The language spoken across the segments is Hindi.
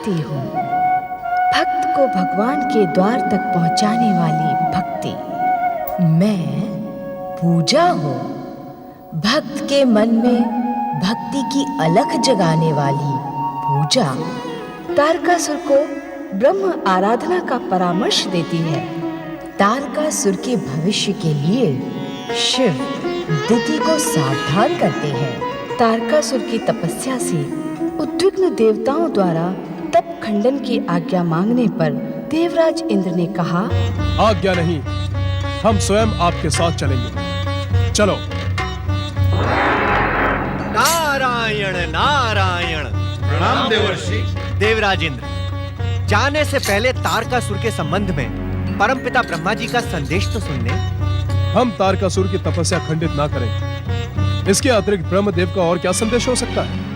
भक्ति हूँ। भक्त को भगवान के द्वार तक पहुँचाने वाली भक्ति। मैं पूजा हूँ। भक्त के मन में भक्ति की अलख जगाने वाली पूजा तारकासुर को ब्रह्म आराधना का परामर्श देती है। तारकासुर के भविष्य के लिए शिव दिति को सावधान करते हैं। तारकासुर की तपस्या से उद्विग्न देवताओं द्वारा तप खंडन की आज्ञा मांगने पर देवराज इंद्र ने कहा, आज्ञा नहीं, हम स्वयं आपके साथ चलेंगे। चलो। नारायण नारायण। प्रणाम देवर्षि। देवराज इंद्र, जाने से पहले तारकासुर के संबंध में परमपिता ब्रह्मा जी का संदेश तो सुन ले। हम तारकासुर की तपस्या खंडित ना करें। इसके अतिरिक्त ब्रह्मदेव का और क्या संदेश हो सकता है?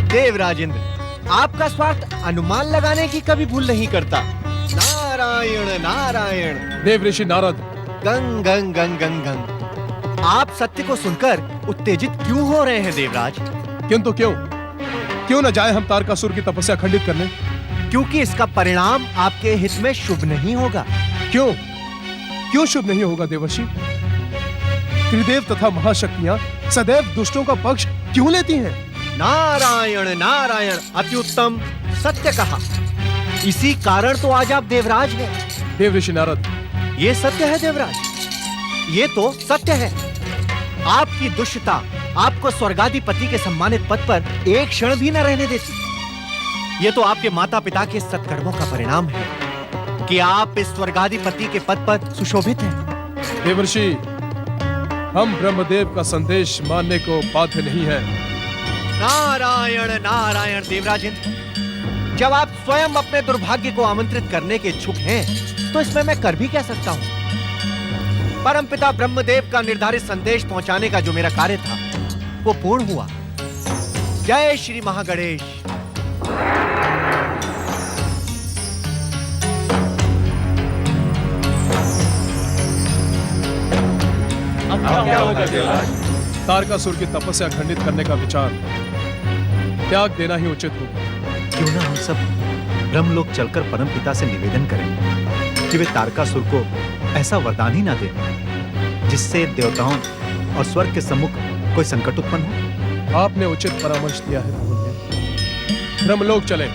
देवराज इंद्र, आपका स्वार्थ अनुमान लगाने की कभी भूल नहीं करता। नारायण नारायण। देव ऋषि नारद। गंग गंग गंग गंग गंग। आप सत्य को सुनकर उत्तेजित क्यों हो रहे हैं देवराज? किंतु क्यों न जाए हम तारकासुर की तपस्या खंडित करने? क्योंकि इसका परिणाम आपके हित में शुभ नहीं होगा। क्यों शुभ नहीं होगा देवर्षि? त्रिदेव तथा महाशक्तियां सदैव दुष्टों का पक्ष क्यों लेती हैं? नारायण नारायण। अति उत्तम, सत्य कहा। इसी कारण तो आज आप देवराज हैं। देव ऋषि नारद, ये सत्य है देवराज, ये तो सत्य है। आपकी दुष्टता आपको स्वर्गाधिपति के सम्मानित पद पर एक क्षण भी न रहने देती। ये तो आपके माता पिता के सत्कर्मों का परिणाम है कि आप इस स्वर्गाधिपति के पद पर सुशोभित हैं। देवर्षि, हम ब्रह्मदेव का संदेश मानने को बाध्य नहीं हैं। नारायण नारायण। देवराज इंद्र, जब आप स्वयं अपने दुर्भाग्य को आमंत्रित करने के इच्छुक हैं, तो इसमें मैं कर भी क्या सकता हूं? परमपिता ब्रह्मदेव का निर्धारित संदेश पहुंचाने का जो मेरा कार्य था, वो पूर्ण हुआ। जय श्री महागणेश। क्या होगा देवराज? तारकासुर की तपस्या खंडित करने का विचार त्याग देना ही उचित होगा। क्यों ना हम सब ब्रह्मलोक चलकर परमपिता से निवेदन करें कि वे तारकासुर को ऐसा वरदान ही ना दें जिससे देवताओं और स्वर्ग के सम्मुख कोई संकट उत्पन्न हो। आपने उचित परामर्श दिया है बहुल्य। ब्रह्मलोक चले।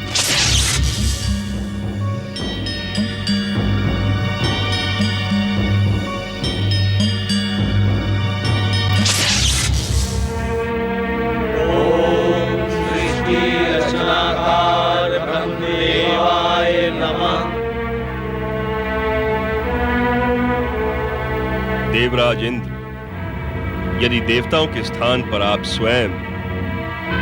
देवराज इंद्र, यदि देवताओं के स्थान पर आप स्वयं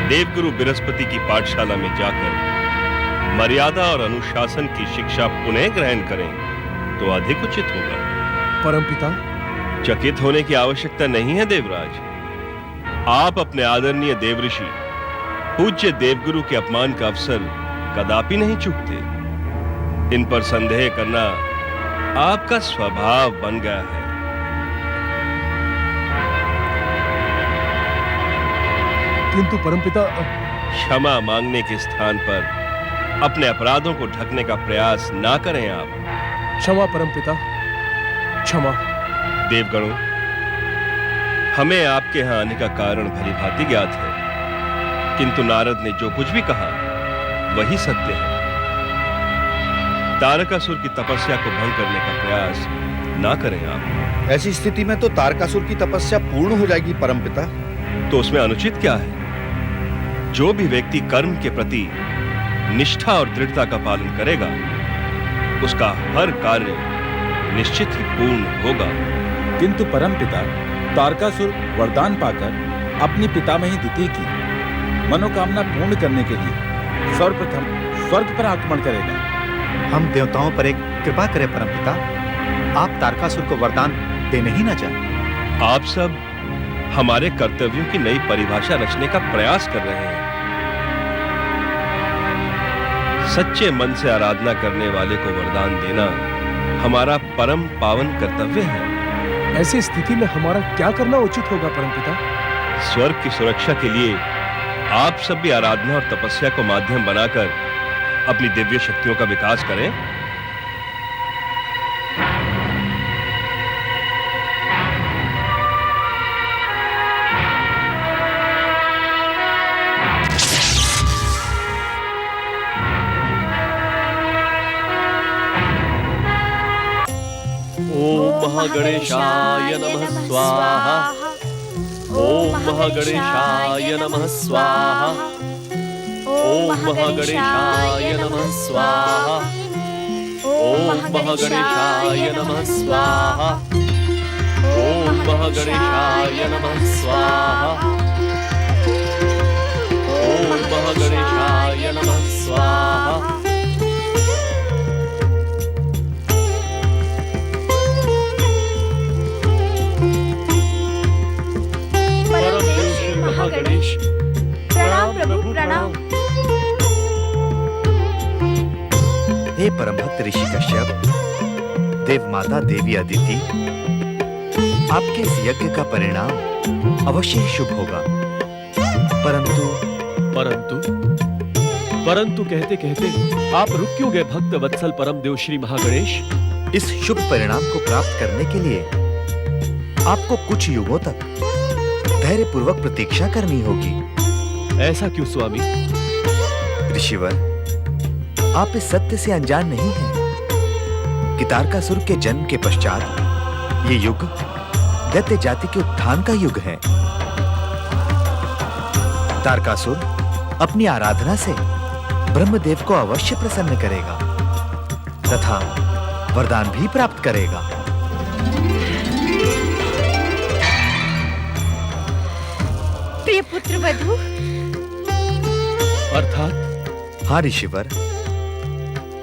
देवगुरु बृहस्पति की पाठशाला में जाकर मर्यादा और अनुशासन की शिक्षा पुनः ग्रहण करें तो अधिक उचित होगा। परमपिता, चकित होने की आवश्यकता नहीं है देवराज। आप अपने आदरणीय देवऋषि पूज्य देवगुरु के अपमान का अवसर कदापि नहीं चूकते। इन पर संदेह करना आपका स्वभाव बन गया है। किंतु परमपिता, क्षमा मांगने के स्थान पर अपने अपराधों को ढकने का प्रयास ना करें आप। क्षमा परमपिता, क्षमा। देवगणों, हमें आपके यहां आने का कारण भली भांति ज्ञात है, किंतु नारद ने जो कुछ भी कहा वही सत्य है। तारकासुर की तपस्या को भंग करने का प्रयास ना करें आप। ऐसी स्थिति में तो तारकासुर की तपस्या पूर्ण हो जाएगी परमपिता। तो उसमें अनुचित क्या है? जो भी व्यक्ति कर्म के प्रति निष्ठा और दृढ़ता का पालन करेगा, उसका हर कार्य निश्चित ही पूर्ण होगा। किंतु परमपिता, तारकासुर वरदान पाकर अपनी पितामही दिति की मनोकामना पूर्ण करने के लिए सर्वप्रथम स्वर्ग पर आक्रमण करेगा। हम देवताओं पर एक कृपा करें परमपिता, आप तारकासुर को वरदान देने ही न चाहें। आप सब हमारे कर्तव्यों की नई परिभाषा रचने का प्रयास कर रहे हैं। सच्चे मन से आराधना करने वाले को वरदान देना हमारा परम पावन कर्तव्य है। ऐसी स्थिति में हमारा क्या करना उचित होगा परमपिता? स्वर्ग की सुरक्षा के लिए आप सब भी आराधना और तपस्या को माध्यम बनाकर अपनी दिव्य शक्तियों का विकास करें। ओम महागणेशाय नमः स्वाहा। ओम महागणेशाय नमः स्वाहा। ओम महागणेशाय नमः स्वाहा। ओम महागणेशाय नमः स्वाहा। ओम महागणेशाय नमः स्वाहा। ओम महागणेशाय नमः स्वाहा। गणेश प्रणाम प्रभु प्रणाम। हे परम भक्त ऋषि कश्यप, देव माता देवी अदिति, आपके इस यज्ञ का परिणाम अवश्य ही शुभ होगा। परंतु कहते कहते आप रुक क्यों गए भक्त वत्सल परम देव श्री महागणेश? इस शुभ परिणाम को प्राप्त करने के लिए आपको कुछ युगों तक धैर्य पूर्वक प्रतीक्षा करनी होगी। ऐसा क्यों स्वामी? ऋषिवर, आप इस सत्य से अनजान नहीं हैं कि तारकासुर के जन्म के पश्चात ये युग दैत्य जाति के उत्थान का युग है। तारकासुर अपनी आराधना से ब्रह्मदेव को अवश्य प्रसन्न करेगा तथा वरदान भी प्राप्त करेगा। प्रिय पुत्र वधु। अर्थात? हाँ ऋषिवर,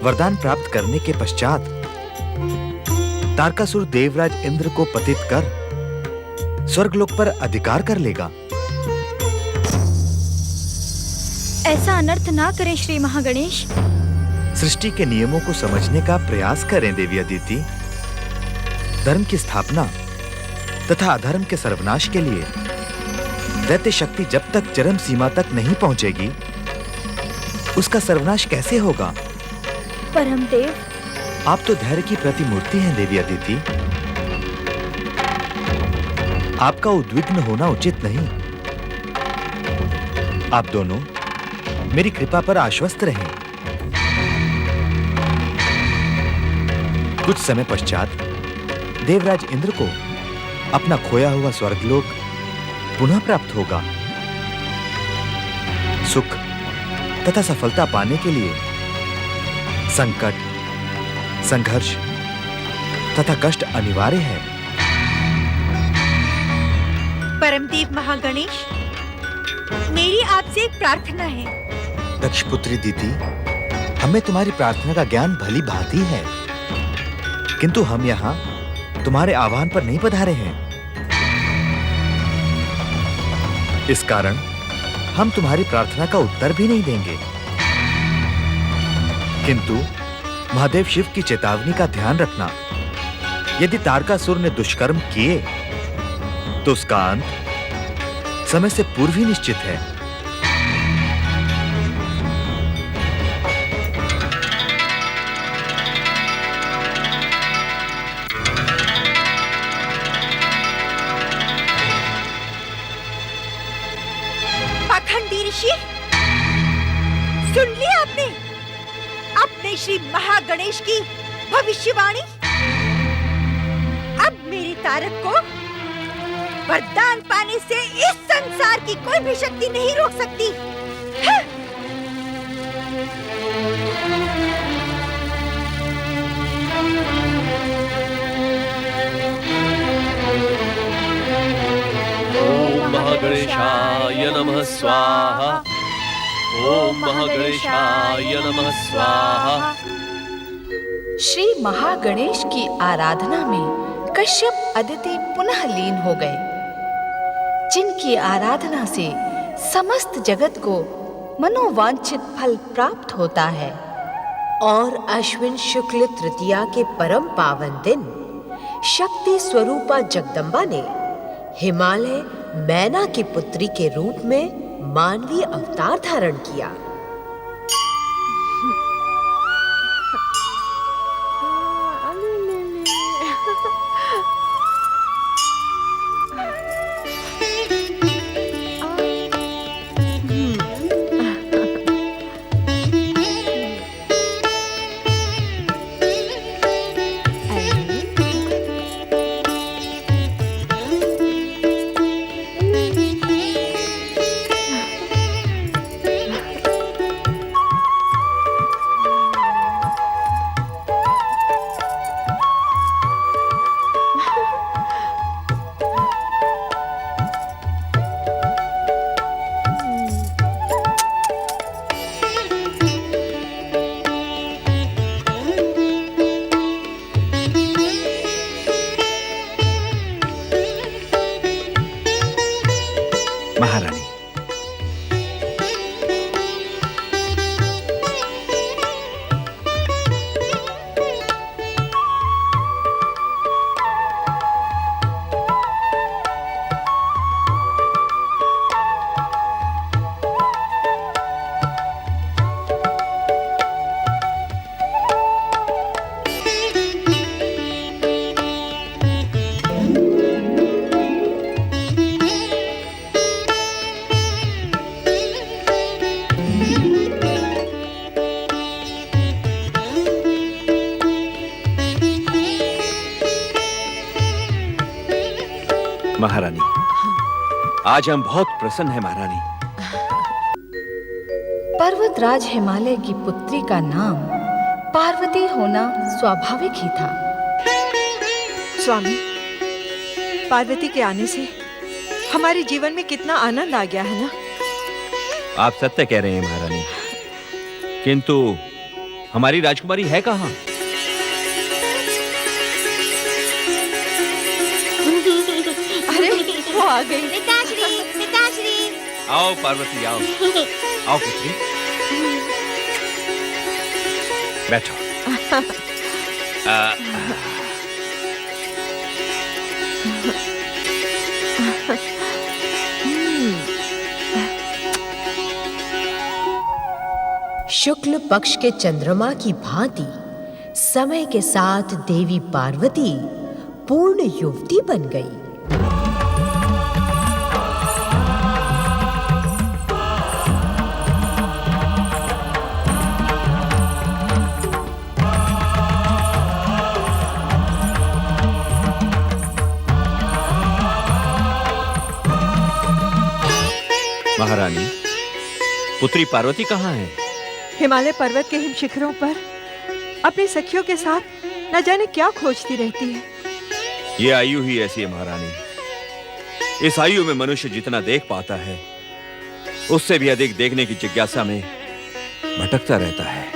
वरदान प्राप्त करने के पश्चात तारकासुर देवराज इंद्र को पतित कर स्वर्गलोक पर अधिकार कर लेगा। ऐसा अनर्थ ना करें श्री महागणेश। सृष्टि के नियमों को समझने का प्रयास करें देवी अदिति। धर्म की स्थापना तथा अधर्म के सर्वनाश के लिए दैत्य शक्ति जब तक चरम सीमा तक नहीं पहुंचेगी, उसका सर्वनाश कैसे होगा? परमदेव, आप तो धैर्य की प्रतिमूर्ति हैं देवी अदिति। आपका उद्विग्न होना उचित नहीं। आप दोनों मेरी कृपा पर आश्वस्त रहें। कुछ समय पश्चात देवराज इंद्र को अपना खोया हुआ स्वर्गलोक पुनः प्राप्त होगा। सुख तथा सफलता पाने के लिए संकट, संघर्ष तथा कष्ट अनिवार्य है। परमदेव महागणेश, मेरी आपसे एक प्रार्थना है। दक्षपुत्री दीदी, हमें तुम्हारी प्रार्थना का ज्ञान भली भांति है, किंतु हम यहाँ तुम्हारे आह्वान पर नहीं पधारे हैं। इस कारण हम तुम्हारी प्रार्थना का उत्तर भी नहीं देंगे, किंतु महादेव शिव की चेतावनी का ध्यान रखना। यदि तारकासुर ने दुष्कर्म किए तो उसका अंत समय से पूर्व ही निश्चित है। पाखंडी ऋषि, सुन लिया आपने अपने श्री महागणेश की भविष्यवाणी? अब मेरी तारक को वरदान पाने से इस संसार की कोई भी शक्ति नहीं रोक सकती। ओम महागणेशाय नमः स्वाहा। ओम महागणेशाय नमः स्वाहा। श्री महागणेश की आराधना में कश्यप अदिति पुनः लीन हो गए, जिनकी आराधना से समस्त जगत को मनोवांछित फल प्राप्त होता है। और अश्विन शुक्ल तृतीया के परम पावन दिन शक्ति स्वरूपा जगदम्बा ने हिमालय मैना की पुत्री के रूप में मानवीय अवतार धारण किया। महारानी, महारानी, आज हम बहुत प्रसन्न हैं महारानी। पर्वतराज हिमालय की पुत्री का नाम पार्वती होना स्वाभाविक ही था। स्वामी, पार्वती के आने से हमारे जीवन में कितना आनंद आ गया है ना। आप सत्य कह रहे हैं महारानी, किंतु हमारी राजकुमारी है कहाँ? अरे वो आ गई। पिताश्री, पिताश्री। आओ पार्वती, आओ आओ पुत्री, बैठो। शुक्ल पक्ष के चंद्रमा की भांति समय के साथ देवी पार्वती पूर्ण युवती बन गई। महारानी, पुत्री पार्वती कहाँ है? हिमालय पर्वत के हिम शिखरों पर अपनी सखियों के साथ न जाने क्या खोजती रहती है। ये आयु ही ऐसी है महारानी। इस आयु में मनुष्य जितना देख पाता है, उससे भी अधिक देखने की जिज्ञासा में भटकता रहता है।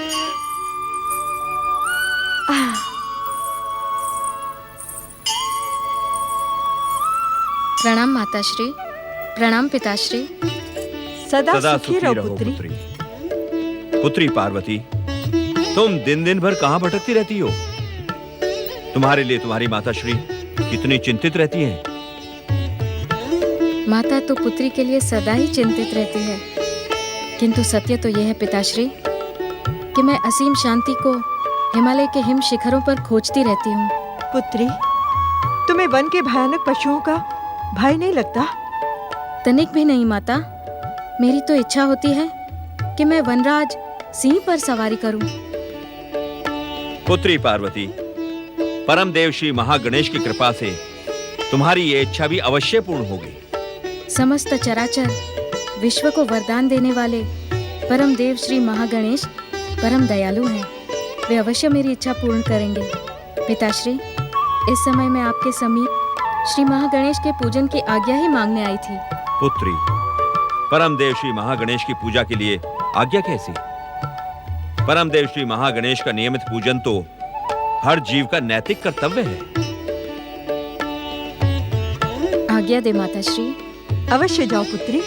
प्रणाम माताश्री, प्रणाम पिताश्री। सदा सुखी रहो पुत्री। पुत्री पार्वती, तुम दिन दिन भर कहाँ भटकती रहती हो? तुम्हारे लिए तुम्हारी माताश्री कितनी चिंतित रहती हैं। माता तो पुत्री के लिए सदा ही चिंतित रहती है, किंतु सत्य तो यह है पिताश्री कि मैं असीम शांति को हिमालय के हिम शिखरों पर खोजती रहती हूँ। पुत्री, तुम्हें वन के भयानक पशुओं का भय नहीं लगता? तनिक भी नहीं माता। मेरी तो इच्छा होती है कि मैं वनराज सिंह पर सवारी करूं। पुत्री पार्वती, परम देव श्री महागणेश की कृपा से तुम्हारी ये इच्छा भी अवश्य पूर्ण होगी। समस्त चराचर विश्व को वरदान देने वाले परम देव श्री महागणेश परम दयालु हैं। वे अवश्य मेरी इच्छा पूर्ण करेंगे। पिताश्री, इस समय मैं आपके समीप श्री महागणेश के पूजन की आज्ञा ही मांगने आई थी। पुत्री, परम देव श्री महागणेश की पूजा के लिए आज्ञा कैसी? परम देव श्री महागणेश का नियमित पूजन तो हर जीव का नैतिक कर्तव्य है। आज्ञा दे माताश्री। अवश्य जाओ पुत्री।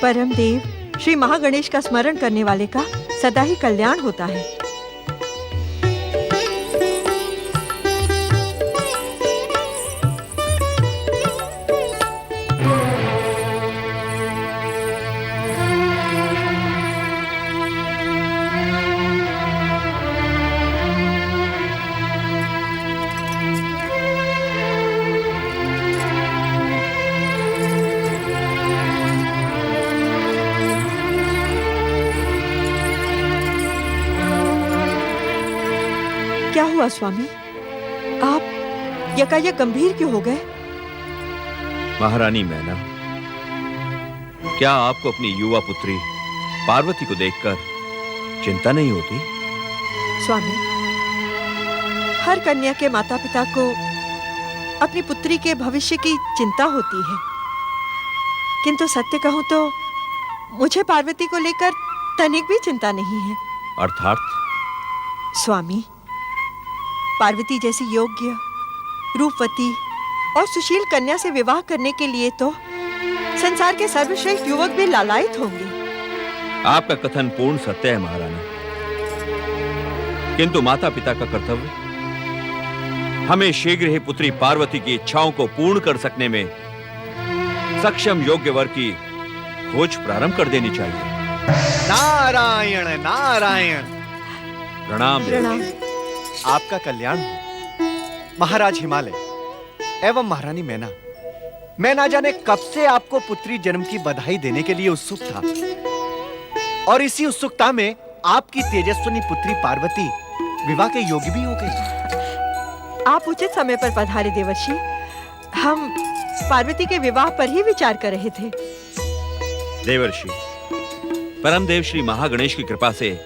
परम देव श्री महागणेश का स्मरण करने वाले का सदा ही कल्याण होता है। हुआ स्वामी? आप यकायक गंभीर क्यों हो गए? महारानी मैना, क्या आपको अपनी युवा पुत्री पार्वती को देखकर चिंता नहीं होती? स्वामी, हर कन्या के माता पिता को अपनी पुत्री के भविष्य की चिंता होती है, किंतु सत्य कहूं तो मुझे पार्वती को लेकर तनिक भी चिंता नहीं है। अर्थात? स्वामी, पार्वती जैसी योग्य, रूपवती और सुशील कन्या से विवाह करने के लिए तो संसार के सर्वश्रेष्ठ युवक भी लालायित होंगे। आपका कथन पूर्ण सत्य है महारानी, किंतु माता पिता का कर्तव्य हमें शीघ्र ही पुत्री पार्वती की इच्छाओं को पूर्ण कर सकने में सक्षम योग्य वर की खोज प्रारंभ कर देनी चाहिए। नारायण नारायण। प्रणाम प्रणाम। आपका कल्याण हो महाराज हिमालय एवं महारानी मैना। मैं ना जाने कब से आपको पुत्री जन्म की बधाई देने के लिए उत्सुक था, और इसी उत्सुकता में आपकी तेजस्विनी पुत्री पार्वती विवाह के योग्य भी हो गई। आप उचित समय पर पधारे देवर्षि। हम पार्वती के विवाह पर ही विचार कर रहे थे। देवर्षि, परमदेव श्री महागणेश की कृपा से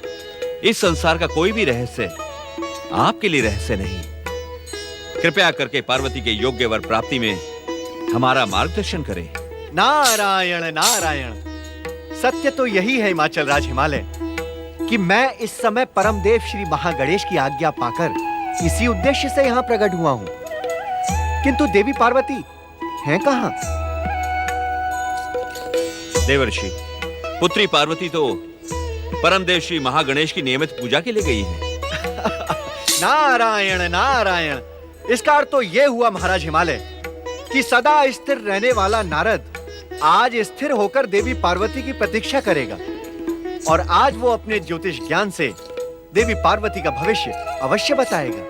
इस संसार का कोई भी रहस्य आपके लिए रहस्य नहीं। कृपया करके पार्वती के योग्य वर प्राप्ति में हमारा मार्गदर्शन करें। नारायण नारायण। सत्य तो यही है हिमाचल राज हिमालय कि मैं इस समय परमदेव श्री महागणेश की आज्ञा पाकर इसी उद्देश्य से यहाँ प्रकट हुआ हूँ, किंतु देवी पार्वती हैं कहाँ? देवर्षि, पुत्री पार्वती तो परमदेव श्री महागणेश की नियमित पूजा के लिए गई है। नारायण नारायण। इसका अर्थ तो यह हुआ महाराज हिमालय कि सदा स्थिर रहने वाला नारद आज स्थिर होकर देवी पार्वती की प्रतीक्षा करेगा, और आज वो अपने ज्योतिष ज्ञान से देवी पार्वती का भविष्य अवश्य बताएगा।